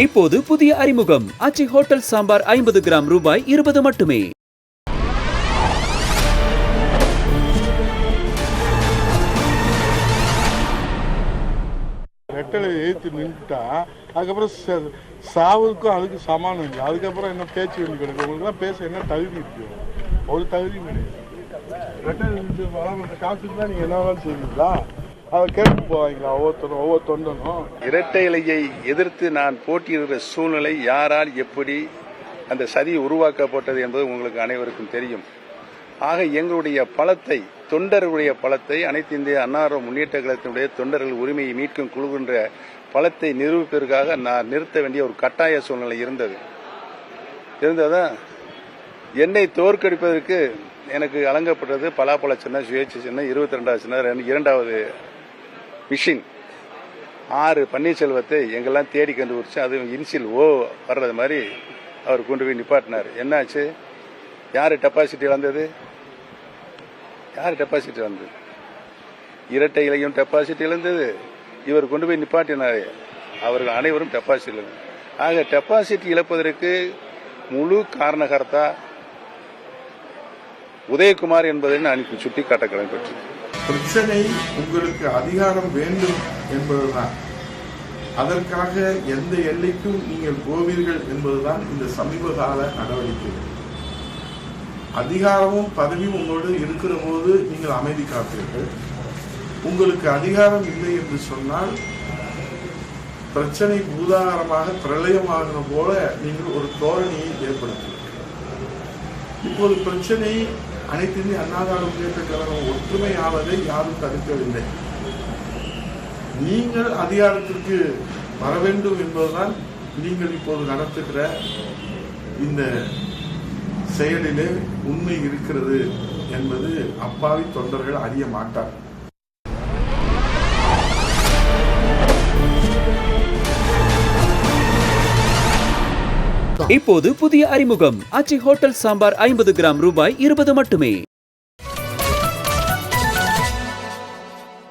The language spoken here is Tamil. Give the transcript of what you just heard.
இப்போது புதிய அறிமுகம் ஆச்சி ஹோட்டல் சாம்பார் 50 கிராம் ரூபாய் 20 மட்டுமே. ரெட்டலை எழுத்து நின்றுட்டா அதுக்கப்புறம் சாவுக்கும் அதுக்கு சமானம் இல்லை. அதுக்கப்புறம் என்ன பேச்சு வேண்டி கிடக்கு. உங்களுக்குலாம் பேச என்ன தகுதி இருக்கு? ஒரு தகுதியும் கிடையாது. ரெட்டலை நின்று வளர்ந்த காசுக்கு தான் நீங்கள் என்ன வேணாலும் செய்வீங்களா? அதை கேட்டு போவாங்களா ஒவ்வொரு தொண்டனும்? இரட்டை இலையை எதிர்த்து நான் போட்டியிடுகிற சூழ்நிலை யாரால் எப்படி அந்த சதி உருவாக்கப்பட்டது என்பது உங்களுக்கு அனைவருக்கும் தெரியும். ஆக எங்களுடைய பலத்தை, தொண்டர்களுடைய பலத்தை, அனைத்து இந்திய அண்ணா முன்னேற்ற கழகத்தினுடைய தொண்டர்கள் உரிமையை மீட்கும் குழுகின்ற பலத்தை நிரூபிப்பதற்காக நான் நிறுத்த வேண்டிய ஒரு கட்டாய சூழ்நிலை இருந்ததா என்னை தோற்கடிப்பதற்கு எனக்கு வழங்கப்பட்டது பலாப்பழ சின்னம், சுயேட்சை சின்னம், 22வது சின்னம், 2வது மிஷின். 6 பன்னீர்செல்வத்தை எங்கெல்லாம் தேடி கண்டுபிடிச்சு அது இன்சில் ஓ வர்றது மாதிரி அவர் கொண்டு போய் நிப்பாட்டினார். என்னாச்சு? யார் டெபாசிட்டி இழந்தது? இரட்டை இலையும் டெபாசிட்டி இழந்தது. இவர் கொண்டு போய் நிப்பாட்டினார். அவர்கள் அனைவரும் டெபாசிட்டி இழந்தது. ஆக டெபாசிட்டி இழப்பதற்கு முழு காரணகர்த்தா உதயகுமார் என்பதை நான் சுட்டி காட்ட கடமைப்பட்டேன். பிரச்சனை உங்களுக்கு அதிகாரம் வேண்டும் என்பதுதான். அதற்காக எந்த எல்லைக்கும் நீங்கள் போவீர்கள் என்பதுதான் இந்த சமீப கால நடவடிக்கை. அதிகாரமும் பதவியும் உங்களோடு இருக்கிற போது நீங்கள் அமைதி காப்பீர்கள். உங்களுக்கு அதிகாரம் இல்லை என்று சொன்னால் பிரச்சனை பூதாகரமாக பிரளயமாகிற போல நீங்கள் ஒரு தோரணையை ஏற்படுத்துவீர்கள். இப்போது பிரச்சனை அனைத்து இந்திய அண்ணா முன்னேற்ற கழகம் ஒற்றுமையாவதை யாரும் தடுக்கவில்லை. நீங்கள் அதிகாரத்திற்கு வர வேண்டும் என்பதுதான் நீங்கள் இப்போது நடத்துகிற இந்த செயலிலே உண்மை இருக்கிறது என்பது அப்பாவி தொண்டர்கள் அறிய மாட்டார். இப்போது புதிய அறிமுகம் ஆச்சி ஹோட்டல் சாம்பார் 50 கிராம் ரூபாய் 20 மட்டுமே.